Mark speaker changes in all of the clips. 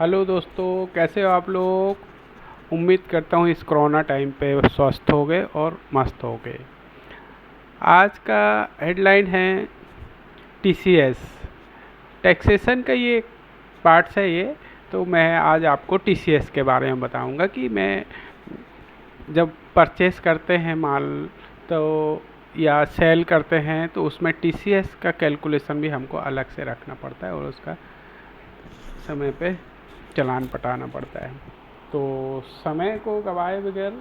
Speaker 1: Hello दोस्तों, कैसे हो आप लोग। उम्मीद करता हूँ इस कोरोना टाइम पे स्वस्थ हो गए और मस्त हो गए। आज का हेडलाइन है टीसीएस। टैक्सेशन का ये पार्ट्स है ये। तो मैं आज आपको टीसीएस के बारे में बताऊंगा कि मैं जब परचेस करते हैं माल तो या सेल करते हैं तो उसमें टीसीएस का कैलकुलेशन भी हमको अलग से रखना पड़ता है और उसका समय पे चालान पटाना पड़ता है। तो समय को गवाए बगैर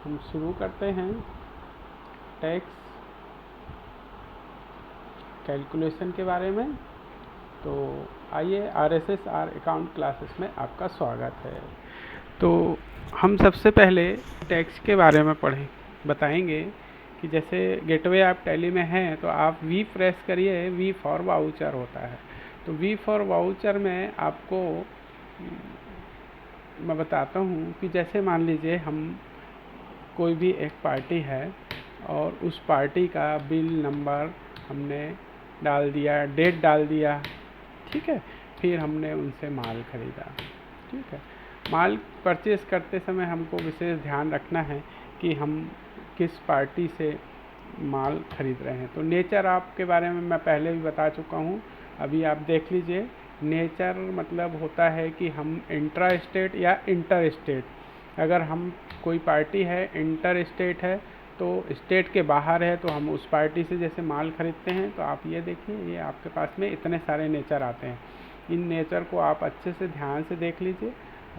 Speaker 1: हम शुरू करते हैं टैक्स कैलकुलेशन के बारे में। तो आइए, आरएसएस अकाउंट क्लासेस में आपका स्वागत है। तो हम सबसे पहले टैक्स के बारे में बताएंगे कि जैसे गेटवे आप टैली में हैं तो आप वी प्रेस करिए, वी फॉर वाउचर होता है। तो वी फॉर वाउचर में आपको मैं बताता हूँ कि जैसे मान लीजिए हम कोई भी एक पार्टी है और उस पार्टी का बिल नंबर हमने डाल दिया, डेट डाल दिया, ठीक है। फिर हमने उनसे माल खरीदा, ठीक है। माल परचेस करते समय हमको विशेष ध्यान रखना है कि हम किस पार्टी से माल खरीद रहे हैं। तो नेचर आपके बारे में मैं पहले भी बता चुका हूँ, अभी आप देख लीजिए। नेचर मतलब होता है कि हम इंट्रा स्टेट या इंटर स्टेट, अगर हम कोई पार्टी है इंटर स्टेट है तो स्टेट के बाहर है तो हम उस पार्टी से जैसे माल खरीदते हैं। तो आप ये देखिए, ये आपके पास में इतने सारे नेचर आते हैं। इन नेचर को आप अच्छे से ध्यान से देख लीजिए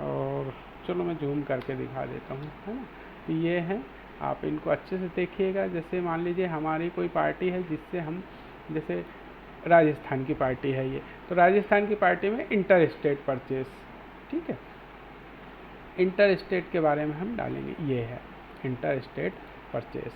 Speaker 1: और चलो मैं जूम करके दिखा देता हूँ, है ना। तो ये है, आप इनको अच्छे से देखिएगा। जैसे मान लीजिए हमारी कोई पार्टी है जिससे हम, जैसे राजस्थान की पार्टी है ये, तो राजस्थान की पार्टी में इंटर स्टेट परचेस, ठीक है। इंटर स्टेट के बारे में हम डालेंगे, ये है इंटर स्टेट परचेस।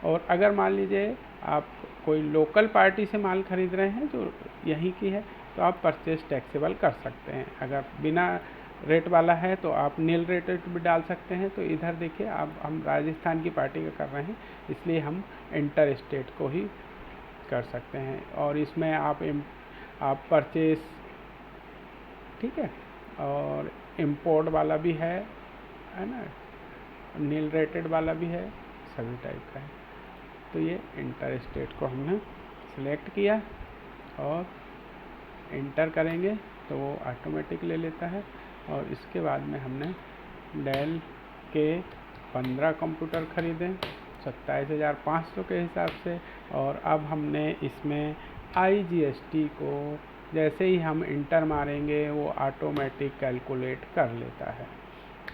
Speaker 1: और अगर मान लीजिए आप कोई लोकल पार्टी से माल खरीद रहे हैं जो यहीं की है तो आप परचेस टैक्सेबल कर सकते हैं। अगर बिना रेट वाला है तो आप नील रेट भी डाल सकते हैं। तो इधर देखिए, आप हम राजस्थान की पार्टी का कर रहे हैं इसलिए हम इंटर स्टेट को ही कर सकते हैं। और इसमें आप परचेस, ठीक है, और इम्पोर्ट वाला भी है ना, नील रेटेड वाला भी है, सभी टाइप का है। तो ये इंटर स्टेट को हमने सिलेक्ट किया और इंटर करेंगे तो वो ऑटोमेटिक ले लेता है। और इसके बाद में हमने डेल के 15 कंप्यूटर ख़रीदे 27,500 के हिसाब से। और अब हमने इसमें IGST को जैसे ही हम इंटर मारेंगे वो ऑटोमेटिक कैलकुलेट कर लेता है।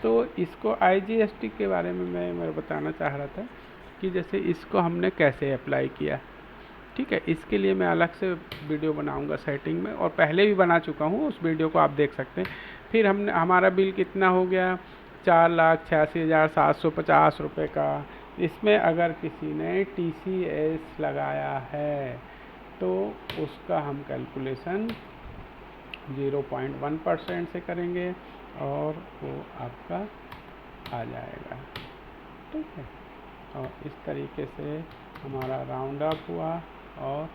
Speaker 1: तो इसको IGST के बारे में मैं बताना चाह रहा था कि जैसे इसको हमने कैसे अप्लाई किया, ठीक है। इसके लिए मैं अलग से वीडियो बनाऊंगा सेटिंग में, और पहले भी बना चुका हूँ, उस वीडियो को आप देख सकते हैं। फिर हमने, हमारा बिल कितना हो गया, 4,86,750 रुपये का। इसमें अगर किसी ने TCS लगाया है तो उसका हम कैलकुलेशन 0.1% से करेंगे और वो आपका आ जाएगा, ठीक है। और इस तरीके से हमारा राउंड अप हुआ और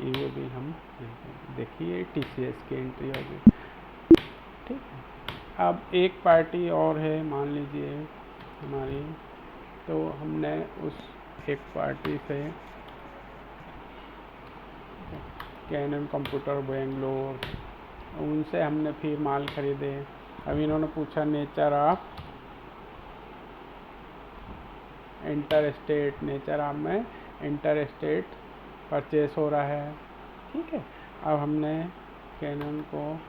Speaker 1: ये भी हम देखिए TCS की एंट्री हो गई, ठीक है। अब एक पार्टी और है मान लीजिए हमारी, तो हमने उस एक पार्टी से कैनन कंप्यूटर बेंगलोर, उनसे हमने फिर माल खरीदे। अब इन्होंने पूछा nature of inter state, nature of में इंटर स्टेट परचेस हो रहा है, ठीक है। अब हमने कैनन को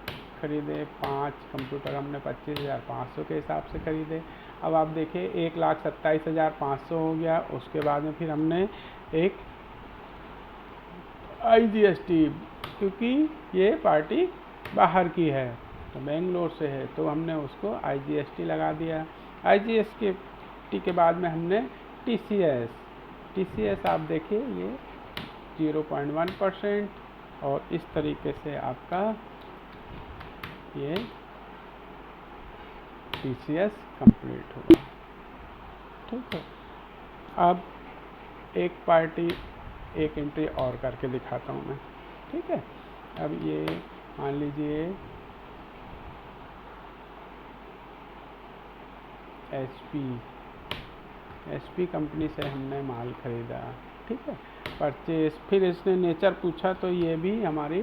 Speaker 1: खरीदे 5 कंप्यूटर, हमने 25,500 के हिसाब से खरीदे। अब आप देखिए 1,27,500 हो गया। उसके बाद में फिर हमने एक IGST, क्योंकि ये पार्टी बाहर की है तो बेंगलोर से है तो हमने उसको IGST लगा दिया। IGST के बाद में हमने TCS आप देखिए ये 0.1%। और इस तरीके से आपका ये TCS कंप्लीट हुआ, ठीक है। अब एक पार्टी एक एंट्री और करके दिखाता हूँ मैं, ठीक है। अब ये मान लीजिए HP कंपनी से हमने माल ख़रीदा, ठीक है। परचेस, फिर इसने नेचर पूछा तो ये भी हमारी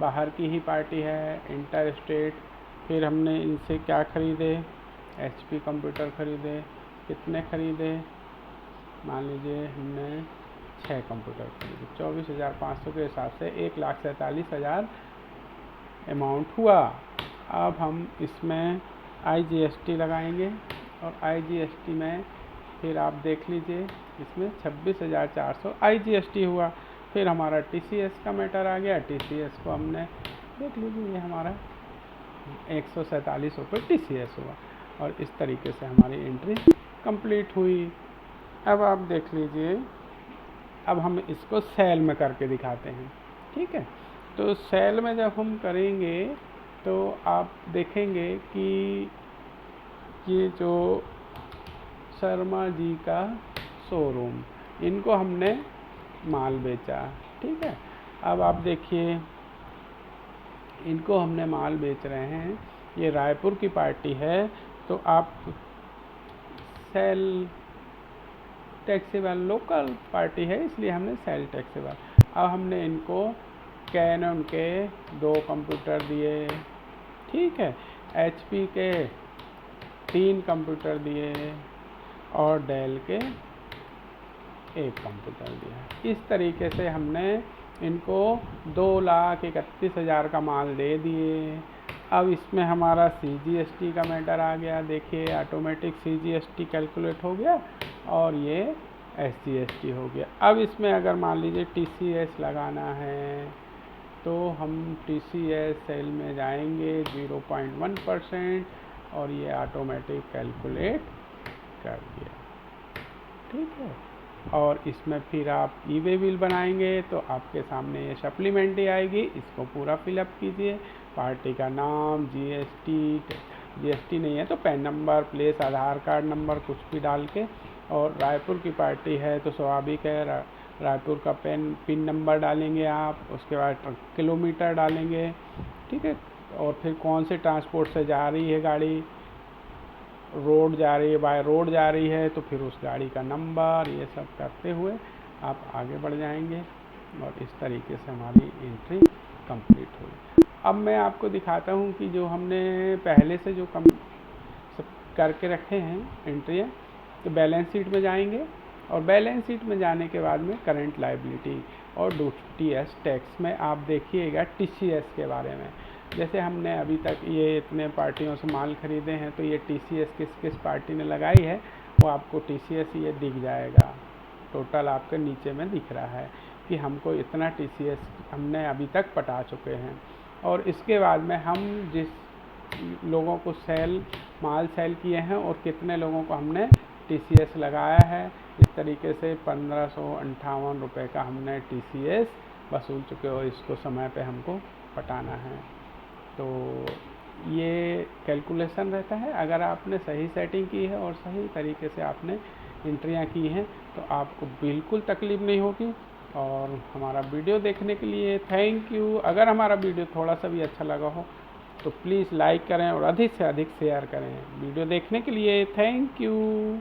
Speaker 1: बाहर की ही पार्टी है, इंटर स्टेट। फिर हमने इनसे क्या ख़रीदे, HP कंप्यूटर ख़रीदे। कितने ख़रीदे, मान लीजिए हमने 6 कंप्यूटर खरीदे, 24,500 के हिसाब से 1,47,000 अमाउंट हुआ। अब हम इसमें IGST लगाएंगे और IGST में फिर आप देख लीजिए इसमें 26,400 IGST हुआ। फिर हमारा TCS का मैटर आ गया। TCS को हमने देख लीजिए, ये हमारा 147 रुपये TCS हुआ और इस तरीके से हमारी एंट्री कंप्लीट हुई। अब आप देख लीजिए, अब हम इसको सेल में करके दिखाते हैं, ठीक है। तो सेल में जब हम करेंगे तो आप देखेंगे कि ये जो शर्मा जी का शोरूम, इनको हमने माल बेचा, ठीक है। अब आप देखिए, इनको हमने माल बेच रहे हैं, ये रायपुर की पार्टी है, तो आप सेल टैक्सेबल लोकल पार्टी है, इसलिए हमने सेल टैक्सेबल। अब हमने इनको कैनन के 2 कंप्यूटर दिए, ठीक है। HP के 3 कंप्यूटर दिए और डेल के 1 कंप्यूटर दिया। इस तरीके से हमने इनको 2,31,000 का माल दे दिए। अब इसमें हमारा CGST का मैटर आ गया। देखिए, ऑटोमेटिक CGST कैलकुलेट हो गया और ये SGST हो गया। अब इसमें अगर मान लीजिए TCS लगाना है तो हम TCS सेल में जाएंगे 0.1% और ये ऑटोमेटिक कैलकुलेट कर दिया, ठीक है। और इसमें फिर आप ई-वे बिल बनाएंगे तो आपके सामने ये सप्लीमेंट्री आएगी, इसको पूरा फिलअप कीजिए। पार्टी का नाम, GST नहीं है तो पैन नंबर, प्लेस, आधार कार्ड नंबर कुछ भी डाल के, और रायपुर की पार्टी है तो स्वाभाविक है रायपुर का पिन नंबर डालेंगे आप, उसके बाद किलोमीटर डालेंगे, ठीक है। और फिर कौन से ट्रांसपोर्ट से जा रही है गाड़ी, रोड जा रही है, बाय रोड जा रही है तो फिर उस गाड़ी का नंबर, ये सब करते हुए आप आगे बढ़ जाएंगे और इस तरीके से हमारी एंट्री कंप्लीट होगी। अब मैं आपको दिखाता हूँ कि जो हमने पहले से जो सब करके रखे हैं एंट्रियाँ, तो बैलेंस शीट में जाएंगे और बैलेंस शीट में जाने के बाद में करंट लायबिलिटी और DTS टैक्स में आप देखिएगा TCS के बारे में। जैसे हमने अभी तक ये इतने पार्टियों से माल खरीदे हैं तो ये TCS किस किस पार्टी ने लगाई है वो आपको TCS ये दिख जाएगा। टोटल आपके नीचे में दिख रहा है कि हमको इतना TCS हमने अभी तक पटा चुके हैं। और इसके बाद में हम जिस लोगों को माल सेल किए हैं और कितने लोगों को हमने TCS लगाया है, इस तरीके से 1558 रुपये का हमने TCS वसूल चुके हो। इसको समय पे हमको पटाना है। तो ये कैलकुलेशन रहता है। अगर आपने सही सेटिंग की है और सही तरीके से आपने एंट्रियाँ की हैं तो आपको बिल्कुल तकलीफ़ नहीं होगी। और हमारा वीडियो देखने के लिए थैंक यू। अगर हमारा वीडियो थोड़ा सा भी अच्छा लगा हो तो प्लीज़ लाइक करें और अधिक से अधिक शेयर करें। वीडियो देखने के लिए थैंक यू।